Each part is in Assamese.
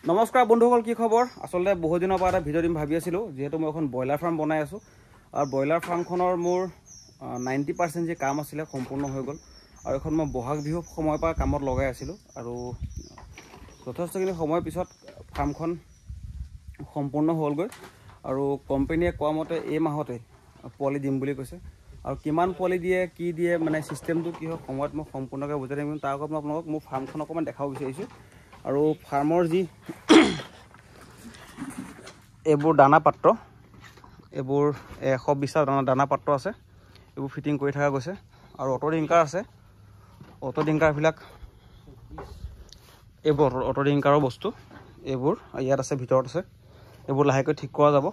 নমস্কাৰ বন্ধুসকল, কি খবৰ? আচলতে বহু দিনৰ পৰা এটা ভিডিঅ' দিম ভাবি আছিলোঁ, যিহেতু মই এখন ব্ৰইলাৰ ফাৰ্ম বনাই আছোঁ আৰু ব্ৰইলাৰ ফাৰ্মখনৰ মোৰ 90% যে কাম আছিলে সম্পূৰ্ণ হৈ গ'ল আৰু এখন মই বহাগ বিহু সময়ৰ পৰা কামত লগাই আছিলোঁ আৰু যথেষ্টখিনি সময়ৰ পিছত ফাৰ্মখন সম্পূৰ্ণ হ'লগৈ আৰু কোম্পানীয়ে কোৱা মতে এই মাহতে পোৱালি দিম বুলি কৈছে আৰু কিমান পোৱালি দিয়ে, কি দিয়ে, মানে চিষ্টেমটো কি হয় সময়ত মই সম্পূৰ্ণকৈ বুজাই দিম। তাৰ আগত মই আপোনালোকক মোৰ ফাৰ্মখন অকণমান দেখাব বিচাৰিছোঁ আৰু ফাৰ্মৰ যি এইবোৰ দানা পাত্ৰ, এইবোৰ 120টা দানা পাত্ৰ আছে, এইবোৰ ফিটিং কৰি থকা গৈছে আৰু অটো ডিংকাৰ আছে। অটো ডিংকাৰবিলাক এইবোৰ অটো ডিংকাৰৰ বস্তু, এইবোৰ ইয়াত আছে, ভিতৰত আছে। এইবোৰ লাহেকৈ ঠিক কৰা যাব।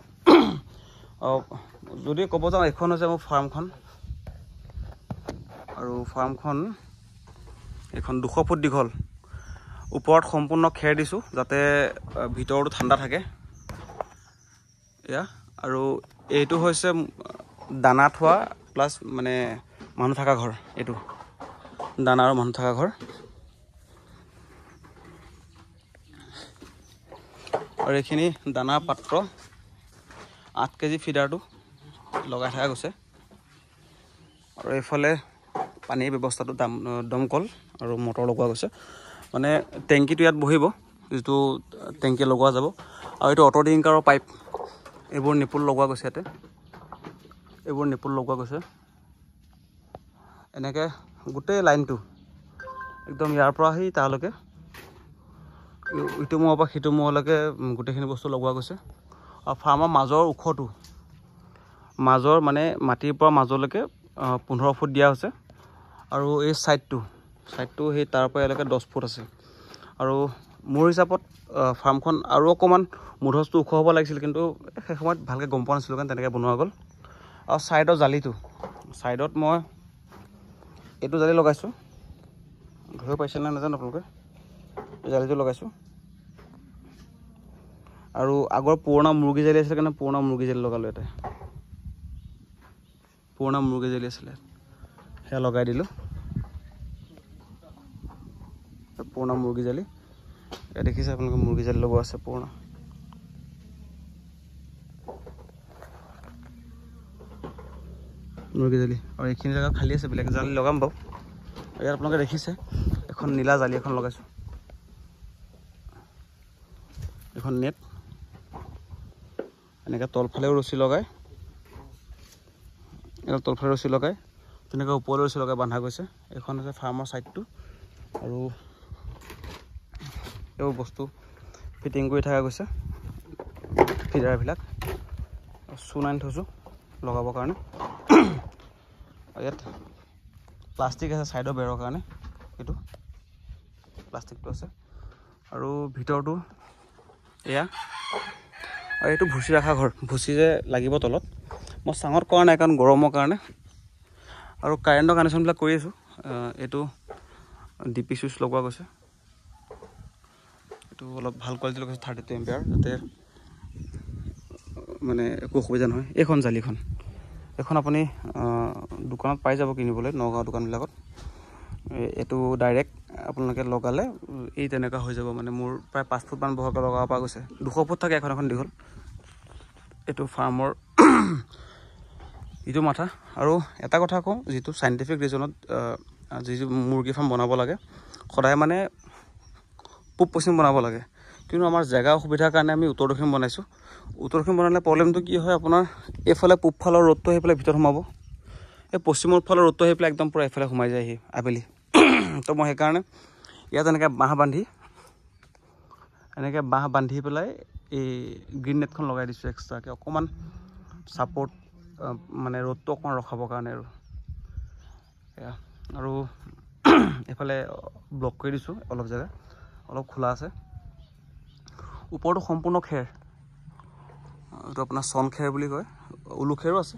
যদি ক'ব যাওঁ, এইখন হৈছে মোৰ ফাৰ্মখন আৰু ফাৰ্মখন এইখন 200 ফুট দীঘল। ওপৰত সম্পূৰ্ণ খেৰ দিছোঁ যাতে ভিতৰটো ঠাণ্ডা থাকে। এয়া আৰু এইটো হৈছে দানা থোৱা প্লাছ মানে মানুহ থকা ঘৰ। এইটো দানা আৰু মানুহ থকা ঘৰ আৰু এইখিনি দানা পাত্ৰ 8 কেজি ফিডাৰটো লগাই থকা গৈছে আৰু এইফালে পানীৰ ব্যৱস্থাটো দমকল আৰু মটৰ লগোৱা গৈছে। মানে টেংকিটো ইয়াত বহিব, যিটো টেংকি লগোৱা যাব আৰু এইটো অটো ডিংকাৰৰ পাইপ, এইবোৰ নিপুল লগোৱা গৈছে। ইয়াতে এইবোৰ নিপুল লগোৱা গৈছে। এনেকৈ গোটেই লাইনটো একদম ইয়াৰ পৰা আহি তালৈকে ইটো মূৰৰ পৰা সিটো মূৰলৈকে গোটেইখিনি বস্তু লগোৱা গৈছে আৰু ফাৰ্মৰ মাজৰ ওখটো, মাজৰ মানে মাটিৰ পৰা মাজলৈকে 15 ফুট দিয়া হৈছে আৰু এই ছাইডটো সেই তাৰ পৰা ইয়ালৈকে 10 ফুট আছে আৰু মোৰ হিচাপত ফাৰ্মখন আৰু অকণমান মুধচটো ওখ হ'ব লাগিছিল, কিন্তু সেই সময়ত ভালকৈ গম পোৱা নাছিলোঁ কাৰণে তেনেকৈ বনোৱা গ'ল। আৰু ছাইডৰ জালিটো, ছাইডত মই এইটো জালি লগাইছোঁ, ধৰিব পাৰিছে নে নাজানো আপোনালোকে, জালিটো লগাইছোঁ আৰু আগৰ পুৰণা মুৰ্গী জালি আছিলে কাৰণে পুৰণা মুৰ্গী জালি লগালোঁ। ইয়াতে পুৰণা মুৰ্গী জালি আছিলে, সেয়া লগাই দিলোঁ। পুৰণা মুৰ্গী জালি ইয়াত দেখিছে আপোনালোকে, মুৰ্গী জালি লগোৱা আছে পুৰণা। মুৰ্গী জালি আৰু এইখিনি জেগা খালী আছে, বেলেগ জালি লগাম বাৰু। ইয়াত আপোনালোকে দেখিছে এখন নীলা জালি এখন লগাইছোঁ, এখন নেট এনেকৈ তলফালেও ৰছী লগাই, তলফালে ৰছী লগাই তেনেকৈ ওপৰলৈ ৰছী লগাই বন্ধা গৈছে। এইখন হৈছে ফাৰ্মৰ ছাইডটো আৰু এইবোৰ বস্তু ফিটিং কৰি থকা গৈছে। ফিডাৰবিলাক চূণ আনি থৈছোঁ লগাবৰ কাৰণে। ইয়াত প্লাষ্টিক আছে ছাইডৰ বেৰৰ কাৰণে, এইটো প্লাষ্টিকটো আছে আৰু ভিতৰটো এয়া। আৰু এইটো ভুচি ৰখা ঘৰ, ভুচি যে লাগিব তলত, মই চাঙত কৰা নাই কাৰণ গৰমৰ কাৰণে আৰু কাৰেণ্টৰ কানেকশ্যনবিলাক কৰি আছোঁ। এইটো DP চুইচ লগোৱা গৈছে, এইটো অলপ ভাল কোৱালিটি লগাইছে, 32 এম্পিয়াৰ, যাতে মানে একো অসুবিধা নহয়। এইখন জালিখন এখন আপুনি দোকানত পাই যাব কিনিবলৈ, নগাঁও দোকানবিলাকত। এইটো ডাইৰেক্ট আপোনালোকে লগালে এই তেনেকুৱা হৈ যাব, মানে মোৰ প্ৰায় 5 ফুটমান বহলকৈ লগাব পৰা গৈছে। 200 ফুট থাকে এখন দীঘল। এইটো ফাৰ্মৰ ইটো মাথা। আৰু এটা কথা কওঁ, যিটো চাইণ্টিফিক ৰিজনত যি মুৰ্গী ফাৰ্ম বনাব লাগে, সদায় মানে পূব পশ্চিম বনাব লাগে, কিন্তু আমাৰ জেগা অসুবিধাৰ কাৰণে আমি উত্তৰ দক্ষিণ বনাইছোঁ। উত্তৰ দক্ষিণ বনালে প্ৰব্লেমটো কি হয়, আপোনাৰ এইফালে পূব ফালৰ ৰ'দটো আহি পেলাই ভিতৰত সোমাব, এই পশ্চিমৰ ফালৰ ৰ'দটো আহি পেলাই একদম পূৰা এইফালে সোমাই যায়হি আবেলি। তো মই সেইকাৰণে ইয়াত এনেকৈ বাঁহ বান্ধি পেলাই এই গ্ৰীণ নেটখন লগাই দিছোঁ এক্সট্ৰাকৈ, অকণমান ছাপৰ্ট, মানে ৰ'দটো অকণমান ৰখাবৰ কাৰণে আৰু এয়া। আৰু এইফালে ব্লক কৰি দিছোঁ, অলপ জেগা অলপ খোলা আছে। ওপৰটো সম্পূৰ্ণ খেৰ, এইটো আপোনাৰ চন খেৰ বুলি কয়, উলু খেৰো আছে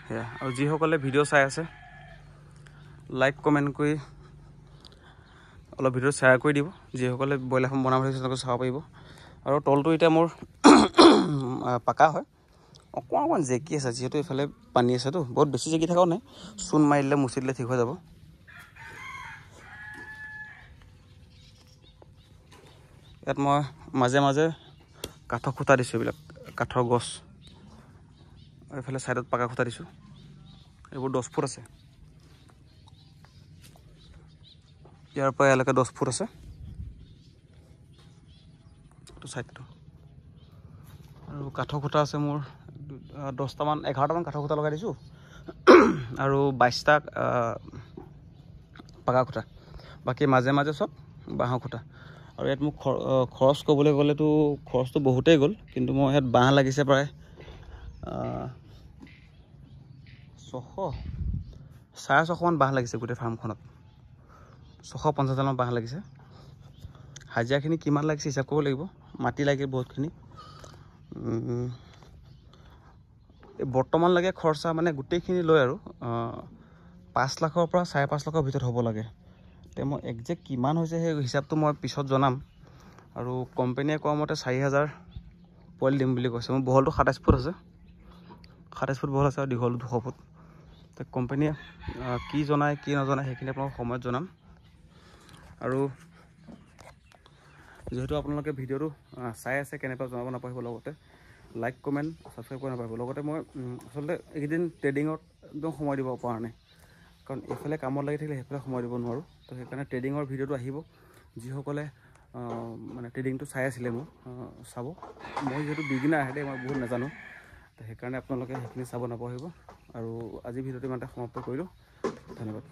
সেয়া। আৰু যিসকলে ভিডিঅ' চাই আছে, লাইক কমেণ্ট কৰি অলপ ভিডিঅ' শ্বেয়াৰ কৰি দিব। যিসকলে ব্ৰইলাৰ ফাৰ্ম বনাব লাগিছে তেওঁলোকে চাব পাৰিব। আৰু তলটো এতিয়া মোৰ পাকা হয়, অকণমান জেকি আছে, যিহেতু এইফালে পানী আছেতো, বহুত বেছি জেকি থকাও নাই, চূণ মাৰি দিলে মুচি দিলে ঠিক হৈ যাব। ইয়াত মই মাজে মাজে কাঠৰ খুঁটা দিছোঁ, এইবিলাক কাঠৰ গছ, এইফালে ছাইডত পাকা খুঁটা দিছোঁ, এইবোৰ 10 ফুট আছে, ইয়াৰ পৰা ইয়ালৈকে 10 ফুট আছে এইটো ছাইডটো। আৰু কাঠৰ খুঁটা আছে মোৰ 11টামান কাঠৰ খুঁটা লগাই দিছোঁ আৰু 22টা পাকা খুঁটা, বাকী মাজে মাজে চব বাঁহৰ খুঁটা। আৰু ইয়াত মোক খৰচ ক'বলৈ গ'লেতো খৰচটো বহুতেই গ'ল, কিন্তু মই ইয়াত বাঁহ লাগিছে প্ৰায় 650মান বাঁহ লাগিছে গোটেই ফাৰ্মখনত, 650ডালমান বাঁহ লাগিছে। হাজিৰাখিনি কিমান লাগিছে হিচাপ কৰিব লাগিব, মাটি লাগিল বহুতখিনি। বৰ্তমান লাগে খৰচা মানে গোটেইখিনি লৈ আৰু 5 লাখৰ পৰা 5.5 লাখৰ ভিতৰত হ'ব লাগে। তে মই একজেক্ট কিমান হৈছে সেই হিচাপটো মই পিছত জনাম। আৰু কোম্পানীয়ে কোৱা মতে 4,000 পোৱালি দিম বুলি কৈছে। মোৰ বহলটো 27 ফুট আছে, 27 ফুট বহল আছে আৰু দীঘল 200 ফুট। তো কোম্পানীয়ে কি জনায় কি নজনায় সেইখিনি আপোনাক সময়ত জনাম। আৰু যিহেতু আপোনালোকে ভিডিঅ'টো চাই আছে কেনেকৈ জনাব নাপাহৰিব, লগতে লাইক কমেণ্ট ছাবস্ক্ৰাইব কৰিব নাপাহৰিব। লগতে মই আচলতে এইকেইদিন ট্ৰেডিঙত একদম সময় দিব পৰা নাই, কাৰণ এইফালে কামত লাগি থাকিলে সেইফালে সময় দিব নোৱাৰোঁ। তো সেইকাৰণে ট্ৰেডিঙৰ ভিডিঅ'টো আহিব, যিসকলে মানে ট্ৰেডিংটো চাই আছিলে মোক চাব। মই যিহেতু বিগিনাৰ আহে মই বহুত নাজানো, তো সেইকাৰণে আপোনালোকে সেইখিনি চাব নাপাহৰিব। আৰু আজি ভিডিঅ'টো ইমানতে সমাপ্ত কৰিলোঁ, ধন্যবাদ।